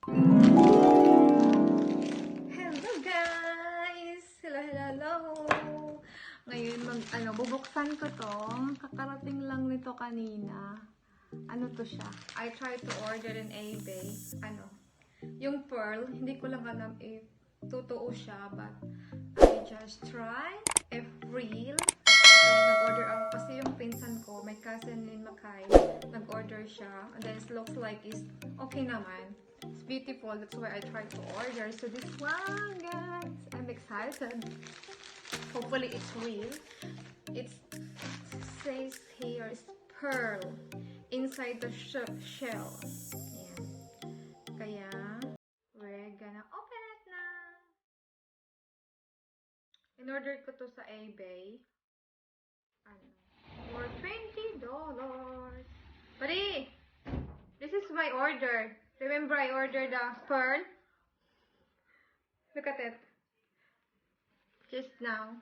Hello guys! Hello! Ngayon bubuksan ko to. Kakarating lang nito kanina. Ano to siya? I tried to order in eBay. Yung pearl, hindi ko lang alam if totoo siya, but I just try if real. Kaya nag-order ako kasi yung pinsan ko, my cousin in Macay, nag-order siya. And then it looks like it's okay naman. It's beautiful. That's why I tried to order. So this one, guys, I'm excited. Hopefully it's real. It says here is pearl inside the shell. Ayan. Kaya we're gonna open it now. In-order ko to sa eBay. For $20. Buddy, this is my order. Remember I ordered the pearl? Look at it. Just now.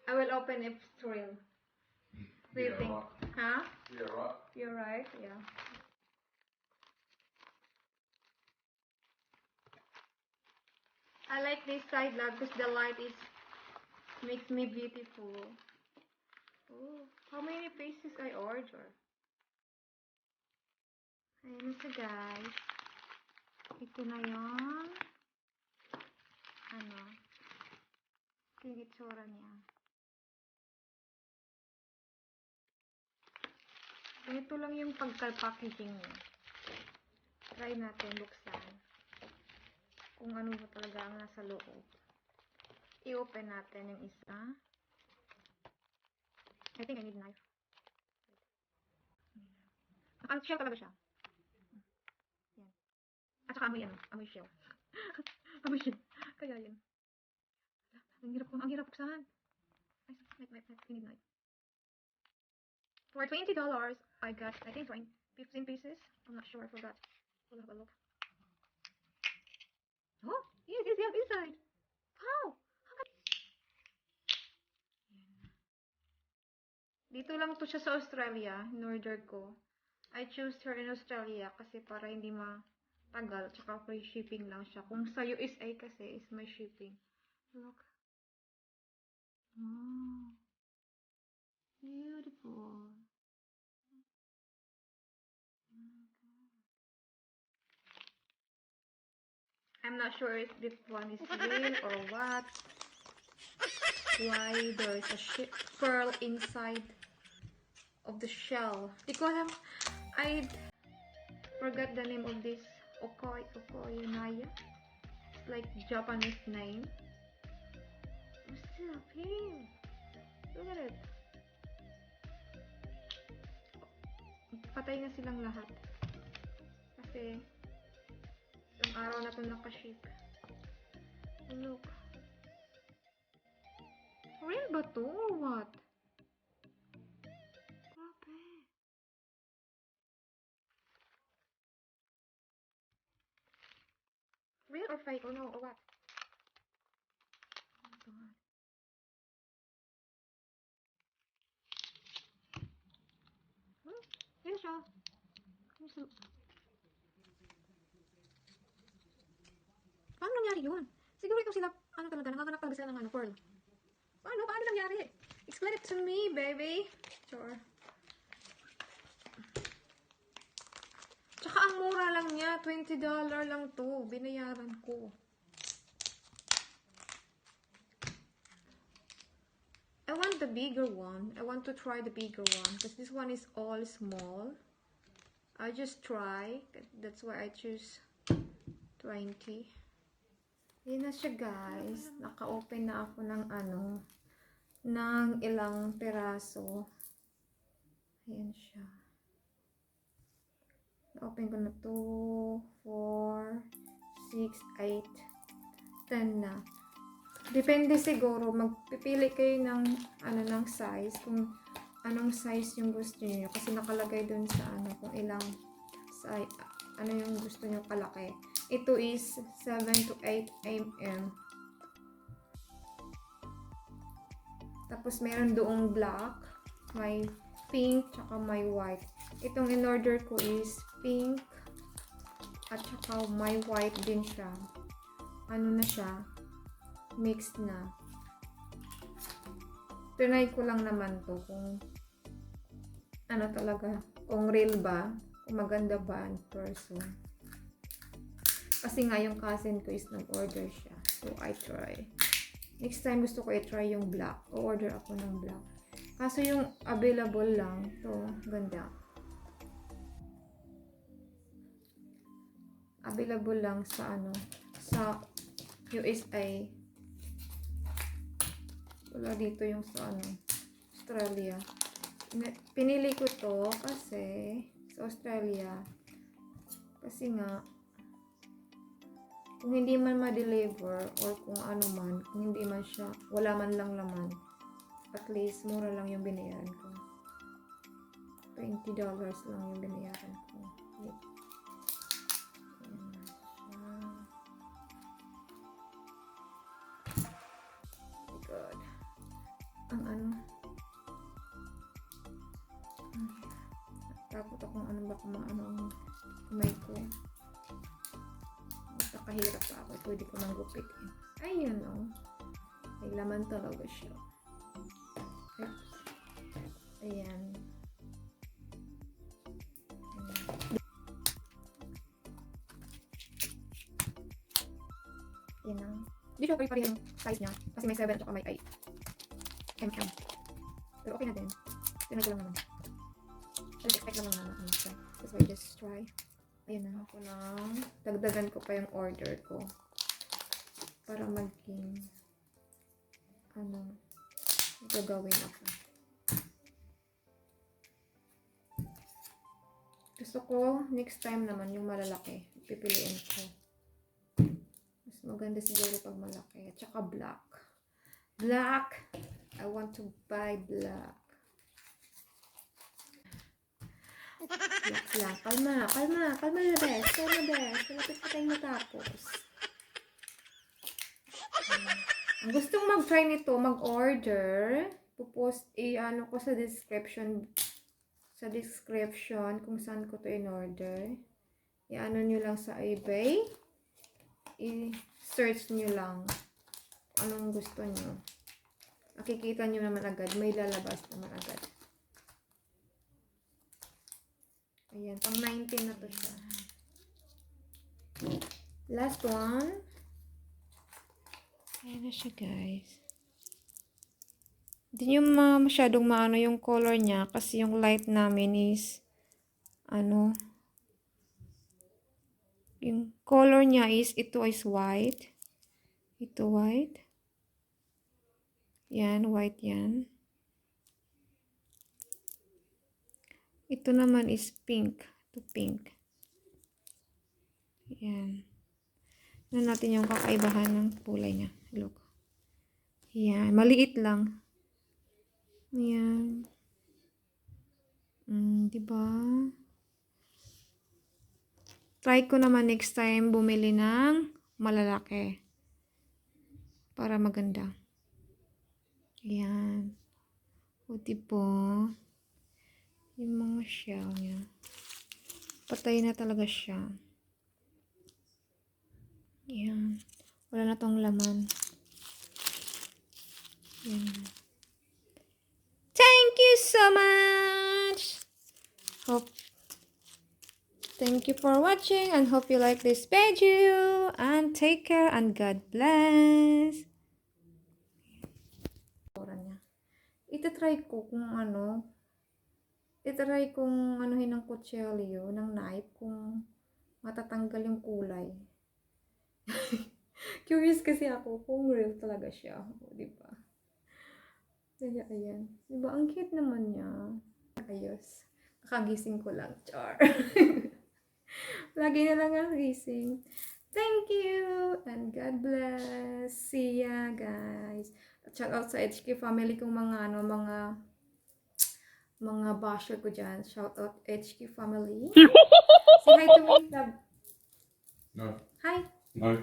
I will open if it's real. What do you think? Right. Huh? Yeah, right. You're right, yeah. I like this side love because the light is makes me beautiful. Oh, how many pieces I order? Ayan na siya, guys. Ito na yung ito yung itsura niya. Ito lang yung pagka-packaging niya. Try natin buksan. Kung ano ba talaga ang nasa loob. I-open natin yung isa. I think I need a knife. Shell talaga siya. Yan. At saka amoy shell. Amoy shell. Kaya yun. Ang hirap buksan. I need knife. For $20, I got, I think 15 pieces. I'm not sure, I forgot. We'll have a look. Oh, yes, inside. Wow! Dito lang to siya sa Australia, in-order ko. I choose her in Australia kasi para hindi matagal, tsaka free shipping lang siya. Kung sa USA kasi is may shipping. Look. Oh, beautiful. I'm not sure if this one is real or what. Why there is a pearl inside of the shell. Di ko alam. I forgot the name of this. Okoyonaya. It's like Japanese name. It's still up here. Look at it. Patay na silang lahat. Kasi yung araw na ito nakaship. Oh, look. Real ba to or what? Grabe. Real or fake or no or what? Oh God. Yun siya. Paano nangyari yun? Siguro ito sila, talaga, nakakanap talaga sila ng pearl. Paano nangyari? Explain it to me, baby. Sure. Tsaka ang mura lang niya, $20 lang to. Binayaran ko. I want the bigger one. I want to try the bigger one because this one is all small. I just try. That's why I choose 20. Yan na siya, guys. Naka-open na ako ng ilang peraso. Ayan siya. Na-open ko na 2, 4, 6, 8, 10 na. Depende siguro, magpipili kayo ng ng size, kung anong size yung gusto niyo kasi nakalagay dun sa kung ilang size, yung gusto niyo kalaki. Ito is 7 to 8 mm. Tapos meron doong black, may pink, tsaka may white. Itong in-order ko is pink, At saka may white din siya. Ano na siya? Mixed na. Trinay ko lang naman to kung ano talaga, kung real ba, kung maganda ba in person. Kasi nga yung cousin ko is nag-order siya. So, I try. Next time gusto ko i-try yung black. O-order ako ng black. Kaso yung available lang. To, ganda. Available lang sa ano, sa USA. Wala dito yung sa ano, Australia. Pinili ko to kasi sa Australia. Kasi nga, kung hindi man ma-deliver or kung ano man, kung hindi man siya, wala man lang laman, at least mura lang yung binayaran ko. $20 lang yung binayaran ko. Yep. God. Ang ano, takot akong ano ba kung ano ang kamay ko. Nakahirap pa ako. Pwede ko nang gupitin. Ayun o. May laman talaga siya. Oops. Ayan. Ayan na. Hindi siya pari-pari yung size niya. Kasi may 7 at saka may 8 mm. Pero okay na din. Tinag ko lang naman. Just expect lang naman naman siya. So I just try. Ayan na. Ako lang. Dagdagan ko pa yung order ko. Para maging ano, gagawin ako. Gusto ko, next time naman yung malalaki. Pipiliin ko. Mas maganda siguro pag malaki. At saka black. Black! I want to buy black. Relax lang. Kalma. Kalma na, bes. Kalma, bes. Malapit pa tayong matapos. Ang gustong mag-try nito, mag-order, pupost, i-ano ko sa description kung saan ko to in-order. I-ano nyo lang sa eBay. I-search nyo lang anong gusto nyo. Makikita nyo naman agad. May lalabas naman agad. Ayan, pang 19 na to siya. Last one. Ayan na siya, guys. Hindi nyo masyadong maano yung color niya kasi yung light namin is ano, yung color niya is, ito is white. Ito white. Yan, white yan. Ito naman is pink. Ito pink. Yan. Tignan natin yung kakaibahan ng kulay niya. Look. Yan. Maliit lang. Yan. Diba? Try ko naman next time bumili ng malalaki. Para maganda. Yan. O diba? Yung mga shell niya. Patay na talaga siya. Yan. Wala na tong laman. Yan. Thank you so much! Thank you for watching and hope you like this video. And take care and God bless. Itatry ko kung ano. Itry kung anuhin ng kutsilyo, ng knife, kung matatanggal yung kulay. Curious kasi ako kung real talaga siya. O, diba? Kaya, ayan. Diba? Ang cute naman niya. Ayos. Kakagising ko lang. Char. Lagi na lang ang gising. Thank you! And God bless. See ya, guys. At shout out sa HQ family kong mga, ano, mga basher ko dyan. Shout out HQ family. Say hi to me, love. No. Hi. No.